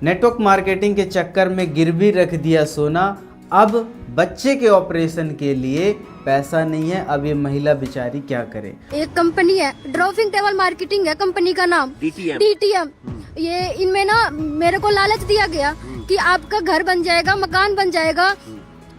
Network marketing के चक्कर में गिरवी रख दिया सोना, अब बच्चे के ऑपरेशन के लिए पैसा नहीं है। अब ये महिला बेचारी क्या करे। एक कंपनी है, ड्रॉपिंग टेबल मार्केटिंग है कंपनी का नाम, DTM। ये इनमें ना मेरे को लालच दिया गया कि आपका घर बन जाएगा, मकान बन जाएगा,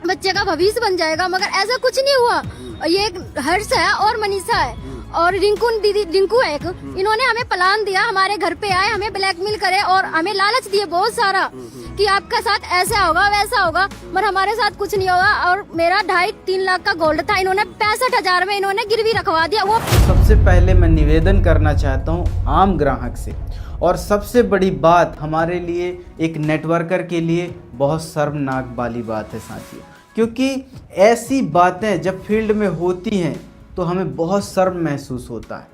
बच्चे का भविष्य बन जाएगा, मगर ऐसा कुछ नहीं हुआ। ये एक हर्ष है और मनीषा है और रिंकू है एक, इन्होंने हमें प्लान दिया, हमारे घर पे आए, हमें ब्लैकमेल करे और हमें लालच दिए बहुत सारा कि आपका साथ ऐसा होगा वैसा होगा, मगर हमारे साथ कुछ नहीं होगा। और मेरा 2.5-3 लाख का गोल्ड था, इन्होंने 65,000 में इन्होंने गिरवी रखवा दिया। वो सबसे पहले मैं निवेदन करना चाहता हूँ आम ग्राहक से, और सबसे बड़ी बात हमारे लिए एक नेटवर्कर के लिए बहुत शर्मनाक वाली बात है साथियों, क्योंकि ऐसी बातें जब फील्ड में होती हैं तो हमें बहुत शर्म महसूस होता है,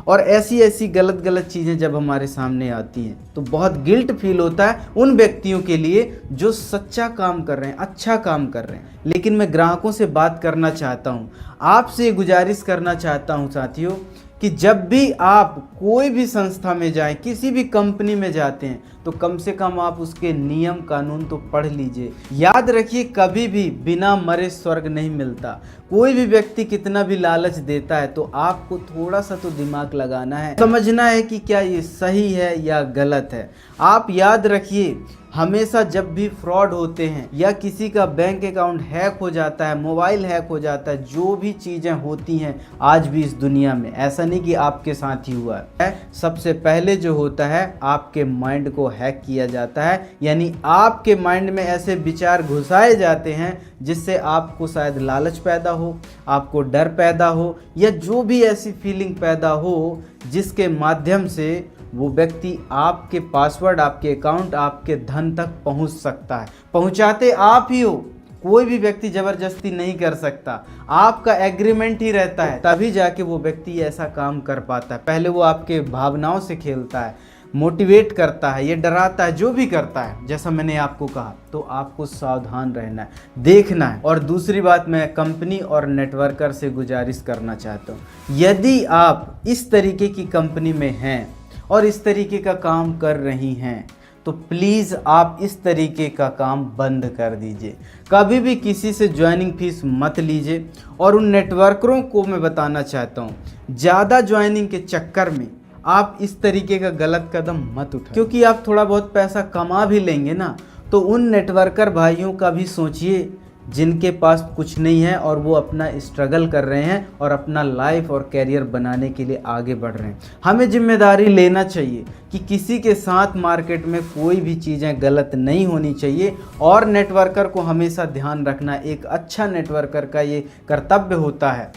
और ऐसी ऐसी गलत चीज़ें जब हमारे सामने आती हैं तो बहुत गिल्ट फील होता है उन व्यक्तियों के लिए जो सच्चा काम कर रहे हैं, अच्छा काम कर रहे हैं। लेकिन मैं ग्राहकों से बात करना चाहता हूँ, आपसे गुजारिश करना चाहता हूँ साथियों कि जब भी आप कोई भी संस्था में जाएं, किसी भी कंपनी में जाते हैं, तो कम से कम आप उसके नियम कानून तो पढ़ लीजिए। याद रखिए, कभी भी बिना मरे स्वर्ग नहीं मिलता। कोई भी व्यक्ति कितना भी लालच देता है तो आपको थोड़ा सा तो दिमाग लगाना है, समझना है कि क्या ये सही है या गलत है। आप याद रखिए, हमेशा जब भी फ्रॉड होते हैं या किसी का बैंक अकाउंट हैक हो जाता है, मोबाइल हैक हो जाता है, जो भी चीज़ें होती हैं आज भी इस दुनिया में, ऐसा नहीं कि आपके साथ ही हुआ है, सबसे पहले जो होता है आपके माइंड को हैक किया जाता है। यानी आपके माइंड में ऐसे विचार घुसाए जाते हैं जिससे आपको शायद लालच पैदा हो, आपको डर पैदा हो, या जो भी ऐसी फीलिंग पैदा हो जिसके माध्यम से वो व्यक्ति आपके पासवर्ड, आपके अकाउंट, आपके धन तक पहुंच सकता है। पहुंचाते आप ही हो, कोई भी व्यक्ति जबरदस्ती नहीं कर सकता, आपका एग्रीमेंट ही रहता है, तभी जाके वो व्यक्ति ऐसा काम कर पाता है। पहले वो आपके भावनाओं से खेलता है, मोटिवेट करता है, ये डराता है, जो भी करता है, जैसा मैंने आपको कहा। तो आपको सावधान रहना है, देखना है। और दूसरी बात, मैं कंपनी और नेटवर्कर से गुजारिश करना चाहता हूँ, यदि आप इस तरीके की कंपनी में हैं और इस तरीके का काम कर रही हैं तो प्लीज़ आप इस तरीके का काम बंद कर दीजिए। कभी भी किसी से ज्वाइनिंग फीस मत लीजिए। और उन नेटवर्करों को मैं बताना चाहता हूँ, ज़्यादा ज्वाइनिंग के चक्कर में आप इस तरीके का गलत कदम मत उठाएं, क्योंकि आप थोड़ा बहुत पैसा कमा भी लेंगे ना, तो उन नेटवर्कर भाइयों का भी सोचिए जिनके पास कुछ नहीं है और वो अपना स्ट्रगल कर रहे हैं और अपना लाइफ और कैरियर बनाने के लिए आगे बढ़ रहे हैं। हमें जिम्मेदारी लेना चाहिए कि किसी के साथ मार्केट में कोई भी चीज़ें गलत नहीं होनी चाहिए। और नेटवर्कर को हमेशा ध्यान रखना, एक अच्छा नेटवर्कर का ये कर्तव्य होता है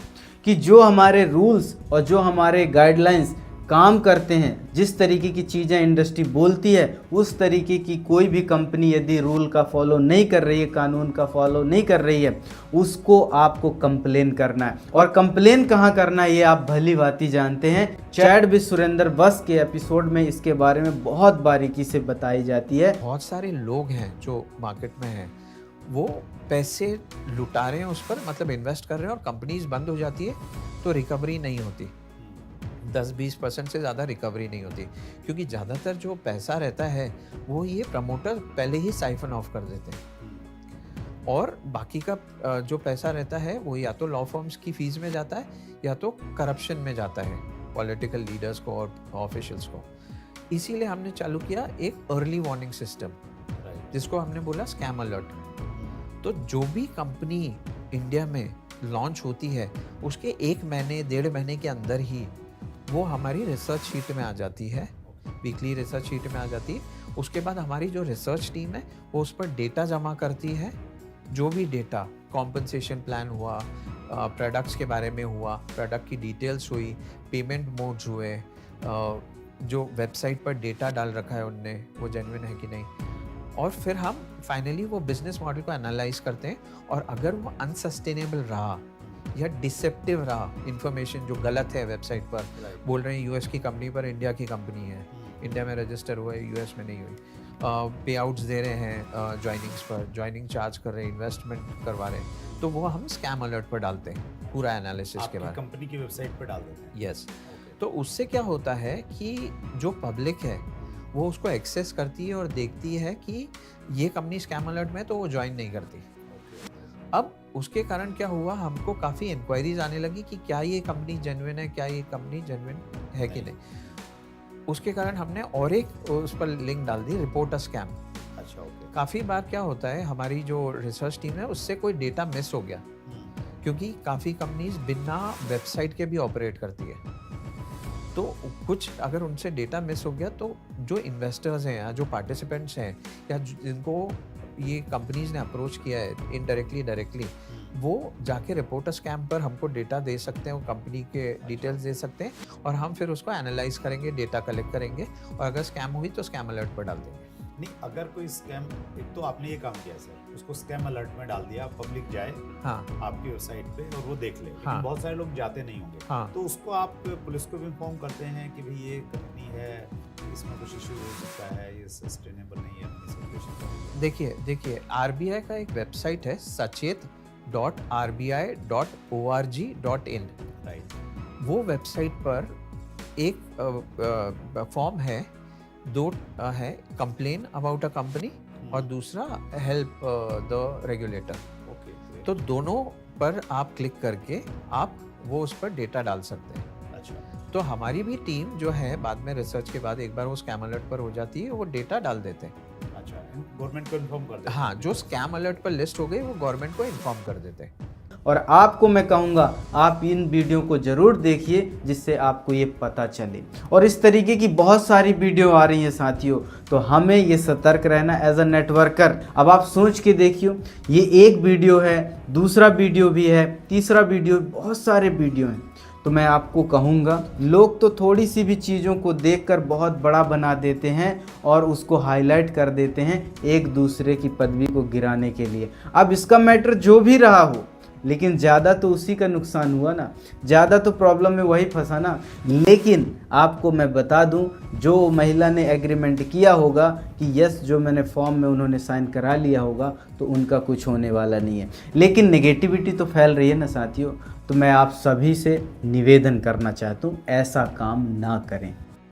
कि जो हमारे रूल्स और जो हमारे गाइडलाइंस काम करते हैं, जिस तरीके की चीज़ें इंडस्ट्री बोलती है, उस तरीके की कोई भी कंपनी यदि रूल का फॉलो नहीं कर रही है, कानून का फॉलो नहीं कर रही है, उसको आपको कंप्लेन करना है। और कंप्लेन कहाँ करना है ये आप भली भांति जानते हैं। चैट विद सुरेंद्र बस के एपिसोड में इसके बारे में बहुत बारीकी से बताई जाती है। बहुत सारे लोग हैं जो मार्केट में हैं, वो पैसे लुटा रहे हैं उस पर, मतलब इन्वेस्ट कर रहे हैं, और कंपनीज बंद हो जाती है तो रिकवरी नहीं होती, 10-20% से ज़्यादा रिकवरी नहीं होती, क्योंकि ज़्यादातर जो पैसा रहता है वो ये प्रमोटर पहले ही साइफन ऑफ कर देते हैं, और बाकी का जो पैसा रहता है वो या तो लॉ फर्म्स की फीस में जाता है या तो करप्शन में जाता है, पॉलिटिकल लीडर्स को और ऑफिशियल्स को। इसीलिए हमने चालू किया एक अर्ली वार्निंग सिस्टम, जिसको हमने बोला स्कैम अलर्ट। तो जो भी कंपनी इंडिया में लॉन्च होती है उसके 1 महीने 1.5 महीने के अंदर ही वो हमारी रिसर्च शीट में आ जाती है, वीकली रिसर्च शीट में आ जाती है। उसके बाद हमारी जो रिसर्च टीम है वो उस पर डेटा जमा करती है, जो भी डेटा, कॉम्पनसेशन प्लान हुआ, प्रोडक्ट्स के बारे में हुआ, प्रोडक्ट की डिटेल्स हुई, पेमेंट मोड्स हुए, जो वेबसाइट पर डेटा डाल रखा है उनने वो जेन्युइन है कि नहीं, और फिर हम फाइनली वो बिजनेस मॉडल को एनालाइज करते हैं। और अगर वो अनसस्टेनेबल रहा या डिसेप्टिव रहा, इंफॉर्मेशन जो गलत है वेबसाइट पर, बोल रहे हैं यूएस की कंपनी पर इंडिया की कंपनी है, इंडिया में रजिस्टर हुआ है, यूएस में नहीं हुई, पे आउट्स दे रहे हैं ज्वाइनिंग्स पर, ज्वाइनिंग चार्ज कर रहे हैं, इन्वेस्टमेंट करवा रहे हैं, तो वो हम स्कैम अलर्ट पर डालते हैं, पूरा एनालिसिस के बाद कंपनी की वेबसाइट पर डाल देते हैं। यस। तो उससे क्या होता है कि जो पब्लिक है वो उसको एक्सेस करती है और देखती है कि ये कंपनी स्कैम अलर्ट में, तो वो ज्वाइन नहीं करती। अब उसके कारण क्या हुआ, हमको काफ़ी इंक्वायरीज आने लगी कि क्या ये कंपनी जेन्युइन है, क्या ये कंपनी जेन्युइन है कि नहीं। उसके कारण हमने और एक उस पर लिंक डाल दी, रिपोर्ट अ स्कैम। अच्छा, ओके। काफ़ी बार क्या होता है, हमारी जो रिसर्च टीम है उससे कोई डेटा मिस हो गया, क्योंकि काफ़ी कंपनीज बिना वेबसाइट के भी ऑपरेट करती है। तो कुछ अगर उनसे डेटा मिस हो गया तो जो इन्वेस्टर्स हैं या जो पार्टिसिपेंट्स हैं या जिनको ये कंपनीज ने अप्रोच किया है इनडायरेक्टली डायरेक्टली, वो जाके रिपोर्टर स्कैम पर हमको डेटा दे सकते हैं, वो कंपनी के डिटेल्स दे सकते हैं और हम फिर उसको एनालाइज करेंगे, डेटा कलेक्ट करेंगे और अगर स्कैम हुई तो स्कैम अलर्ट पर डाल देंगे। नहीं, अगर कोई स्कैम, एक तो आपने ये काम किया सर, उसको स्कैम अलर्ट में डाल दिया, पब्लिक जाए हाँ आपकी वेबसाइट पे और वो देख ले, लेकिन हाँ। बहुत सारे लोग जाते नहीं होंगे, हाँ। तो उसको आप पुलिस को भी इन्फॉर्म करते हैं कि भाई ये कंपनी है, इसमें कुछ इशू हो सकता है, ये सस्टेनेबल नहीं है मनी सर्कुलेशन। देखिए आरबीआई का एक वेबसाइट है sachet.rbi.org.in। राइट। वो वेबसाइट पर एक फॉर्म है, दो है, कंप्लेन अबाउट अ कंपनी और दूसरा हेल्प द रेगुलेटर। ओके। तो दोनों पर आप क्लिक करके आप वो उस पर डेटा डाल सकते हैं। अच्छा। तो हमारी भी टीम जो है बाद में रिसर्च के बाद एक बार वो स्कैम अलर्ट पर हो जाती है, वो डेटा डाल देते हैं। अच्छा, गवर्नमेंट को इन्फॉर्म कर देते हैं। हाँ, जो स्कैम अलर्ट पर लिस्ट हो गई वो गवर्नमेंट को इन्फॉर्म कर देते हैं। और आपको मैं कहूँगा आप इन वीडियो को ज़रूर देखिए, जिससे आपको ये पता चले। और इस तरीके की बहुत सारी वीडियो आ रही हैं साथियों, तो हमें ये सतर्क रहना एज अ नेटवर्कर। अब आप सोच के देखिए, ये एक वीडियो है, दूसरा वीडियो भी है, तीसरा वीडियो, बहुत सारे वीडियो हैं। तो मैं आपको कहूँगा, लोग तो थोड़ी सी भी चीज़ों को देखकर बहुत बड़ा बना देते हैं और उसको हाईलाइट कर देते हैं एक दूसरे की पदवी को गिराने के लिए। अब इसका मैटर जो भी रहा हो, लेकिन ज़्यादा तो उसी का नुकसान हुआ ना, ज़्यादा तो प्रॉब्लम में वही फंसा ना। लेकिन आपको मैं बता दूं, जो महिला ने एग्रीमेंट किया होगा कि यस, जो मैंने फॉर्म में उन्होंने साइन करा लिया होगा, तो उनका कुछ होने वाला नहीं है। लेकिन नेगेटिविटी तो फैल रही है ना साथियों, तो मैं आप सभी से निवेदन करना चाहता हूँ, ऐसा काम ना करें।